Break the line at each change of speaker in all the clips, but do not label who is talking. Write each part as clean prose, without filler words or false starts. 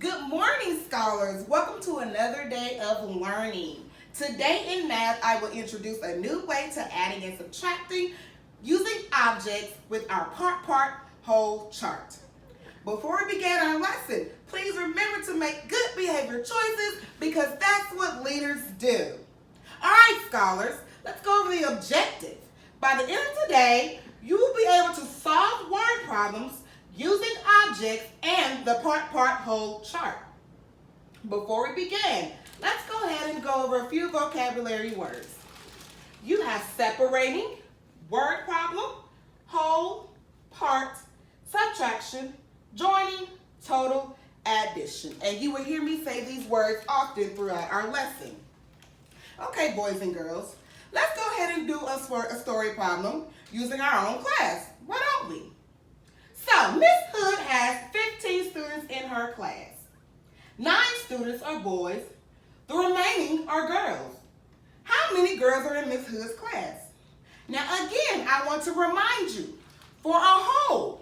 Good morning, scholars. Welcome to another day of learning. Today in math, I will introduce a new way to adding and subtracting using objects with our part, whole chart. Before we begin our lesson, please remember to make good behavior choices because that's what leaders do. All right, scholars, let's go over the objective. By the end of today, you will be able to solve word problems using objects and the part, whole chart. Before we begin, let's go ahead and go over a few vocabulary words. You have separating, word problem, whole, part, subtraction, joining, total, addition. And you will hear me say these words often throughout our lesson. Okay, boys and girls, let's go ahead and do a story problem using our own class. Why don't we? So, Miss Hood has 15 students in her class. 9 students are boys. The remaining are girls. How many girls are in Miss Hood's class? Now, again, I want to remind you, for a whole,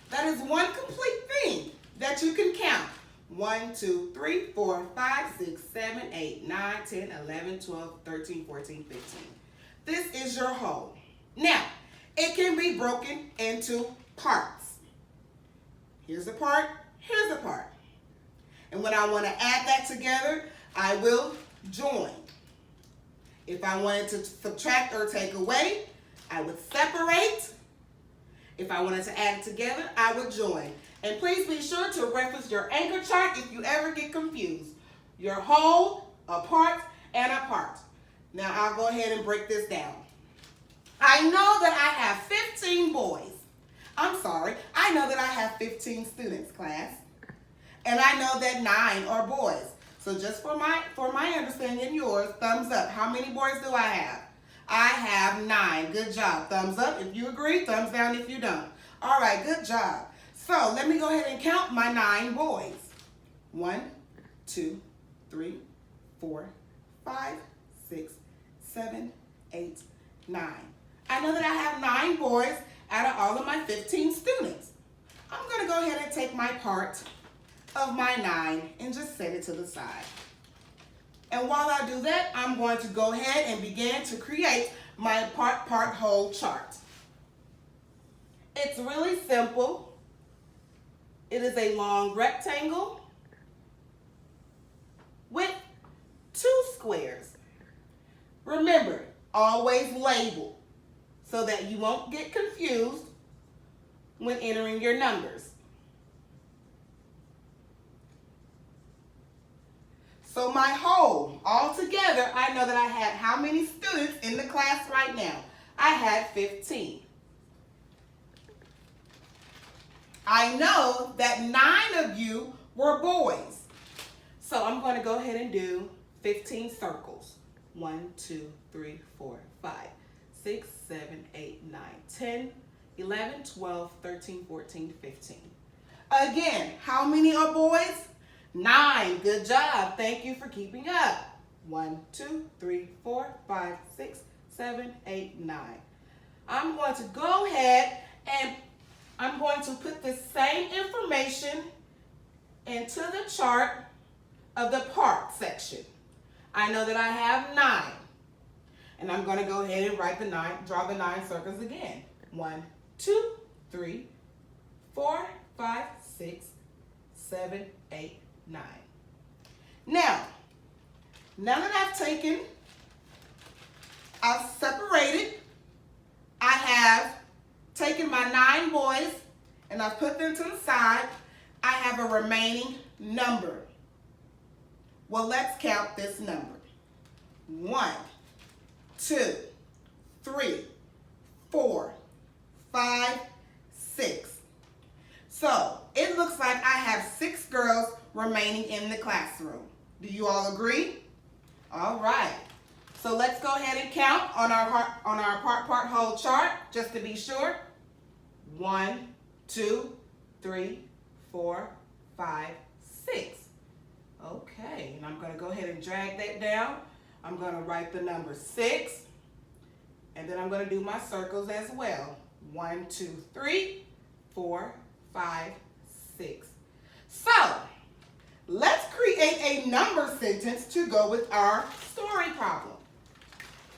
that is one complete thing that you can count. 1, 2, 3, 4, 5, 6, 7, 8, 9, 10, 11, 12, 13, 14, 15. This is your whole. Now, it can be broken into parts. Here's a part, here's a part. And when I want to add that together, I will join. If I wanted to subtract or take away, I would separate. If I wanted to add it together, I would join. And please be sure to reference your anchor chart if you ever get confused. Your whole, a part, and a part. Now I'll go ahead and break this down. I know that I have 15 boys. I know that I have 15 students, class. And I know that 9 are boys. So just for my understanding and yours, thumbs up. How many boys do I have? I have 9. Good job. Thumbs up if you agree, thumbs down if you don't. All right, good job. So let me go ahead and count my 9 boys. 1, 2, 3, 4, 5, 6, 7, 8, 9. I know that I have 9 boys out of all of my 15 students. I'm going to go ahead and take my part of my 9 and just set it to the side. And while I do that, I'm going to go ahead and begin to create my part, whole chart. It's really simple. It is a long rectangle with 2 squares. Remember, always label so that you won't get confused when entering your numbers. So my whole, all together, I know that I had how many students in the class right now? I had 15. I know that 9 of you were boys. So I'm going to go ahead and do 15 circles. 1, 2, 3, 4, 5, 6, 7, 8, 9, 10, 11, 12, 13, 14, 15. Again, how many are boys? 9. Good job. Thank you for keeping up. 1, 2, 3, 4, 5, 6, 7, 8, 9. I'm going to go ahead and I'm going to put the same information into the chart of the part section. I know that I have 9. And I'm going to go ahead and draw the 9 circles again. 1, 2, 3, 4, 5, 6, 7, 8, 9. Now that I've separated, I have taken my 9 boys and I've put them to the side. I have a remaining number. Well, let's count this number. 1, 2, 3, 4, 5, 6. So it looks like I have 6 girls remaining in the classroom. Do you all agree? All right. So let's go ahead and count on our part, whole chart just to be sure. 1, 2, 3, 4, 5, 6. Okay, and I'm going to go ahead and drag that down. I'm going to write the number 6, and then I'm going to do my circles as well. 1, 2, 3, 4, 5, 6. So let's create a number sentence to go with our story problem.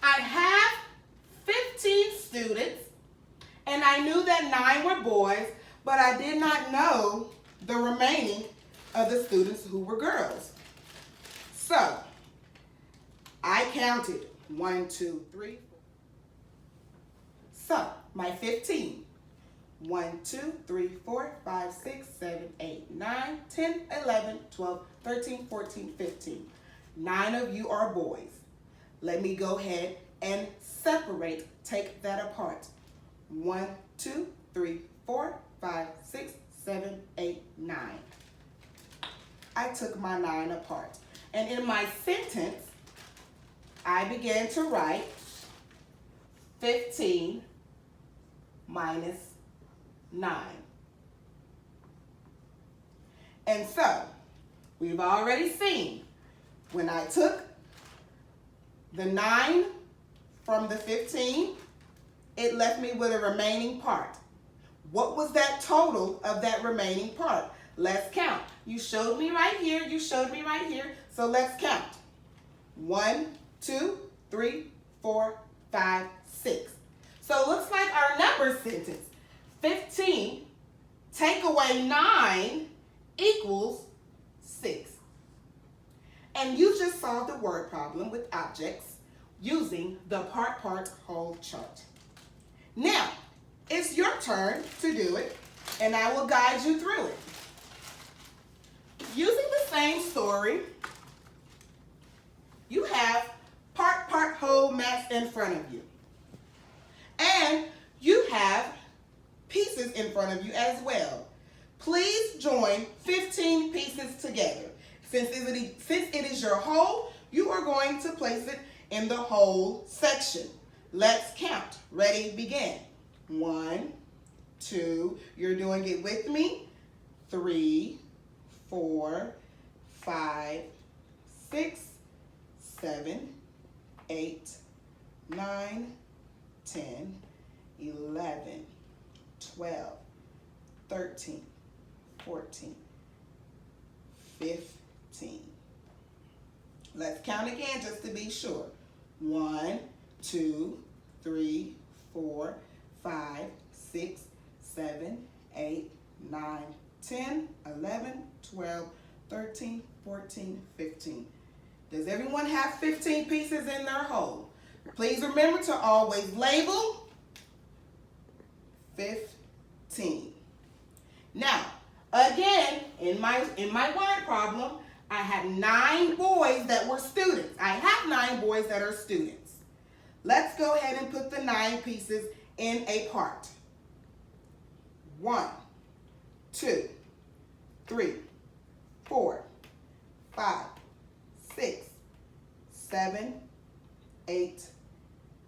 I have 15 students, and I knew that 9 were boys, but I did not know the remaining of the students who were girls. So, I counted 1, 2, 3, 4. So, my 15. 1, 2, 3, 4, 5, 6, 7, 8, 9, 10, 11, 12, 13, 14, 15. 9 of you are boys. Let me go ahead and take that apart. 1, 2, 3, 4, 5, 6, 7, 8, 9. I took my 9 apart. And in my sentence, I began to write 15 minus 9. And so, we've already seen when I took the 9 from the 15, it left me with a remaining part. What was that total of that remaining part? Let's count. You showed me right here, so let's count. 1, 2, 3, 4, 5, 6. So it looks like our number sentence, 15 take away 9 equals 6. And you just solved the word problem with objects using the part-whole chart. Now, it's your turn to do it, and I will guide you through it. Using the same story, you have part-whole maps in front of you. And you have pieces in front of you as well. Please join 15 pieces together. Since it is your whole, you are going to place it in the whole section. Let's count. Ready, begin. 1, 2, you're doing it with me. 3, 4, 5, 6, 7, 8, 9, 10, 11, 12, 13, 14, 15. Let's count again just to be sure. 1, 2, 3, 4, 5, 6, 7, 8, 9, 10, 11, 12, 13, 14, 15. Does everyone have 15 pieces in their whole? Please remember to always label 15. Now, again, in my word problem, I had 9 boys that were students. I have 9 boys that are students. Let's go ahead and put the 9 pieces in a part. 1, 2, 3, 4, 5, 6, 7, 8,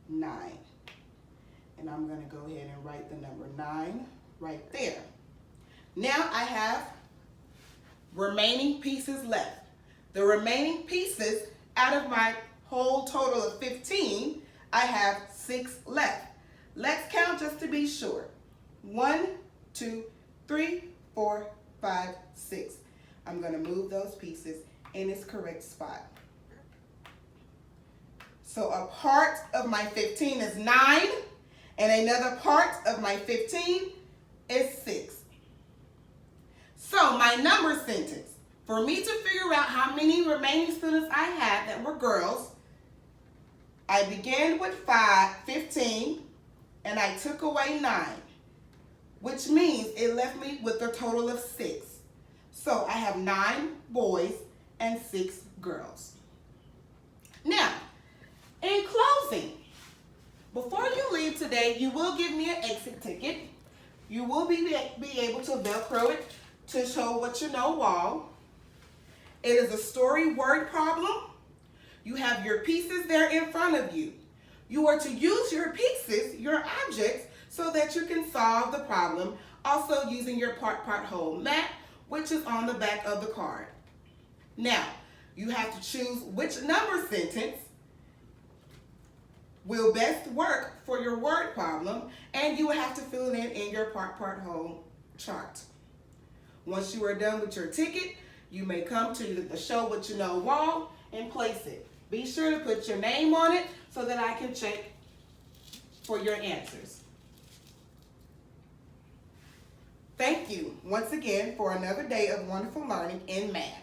9. And I'm going to go ahead and write the number 9 right there. Now I have remaining pieces left. The remaining pieces out of my whole total of 15, I have 6 left. Let's count just to be sure. 1, 2, 3, 4, 5, 6. I'm going to move those pieces in its correct spot. So a part of my 15 is 9, and another part of my 15 is 6. So my number sentence, for me to figure out how many remaining students I had that were girls, I began with 15, and I took away 9, which means it left me with a total of 6. So I have 9 boys and 6 girls. Now, in closing, before you leave today, you will give me an exit ticket. You will be able to Velcro it to show what you know wall. It is a story word problem. You have your pieces there in front of you. You are to use your pieces, your objects, so that you can solve the problem, also using your part-whole map, which is on the back of the card. Now, you have to choose which number sentence will best work for your word problem, and you will have to fill it in your part-whole chart. Once you are done with your ticket, You may come to the Show What You Know wall and place it. Be sure to put your name on it so that I can check for your answers. Thank you once again for another day of wonderful learning in math.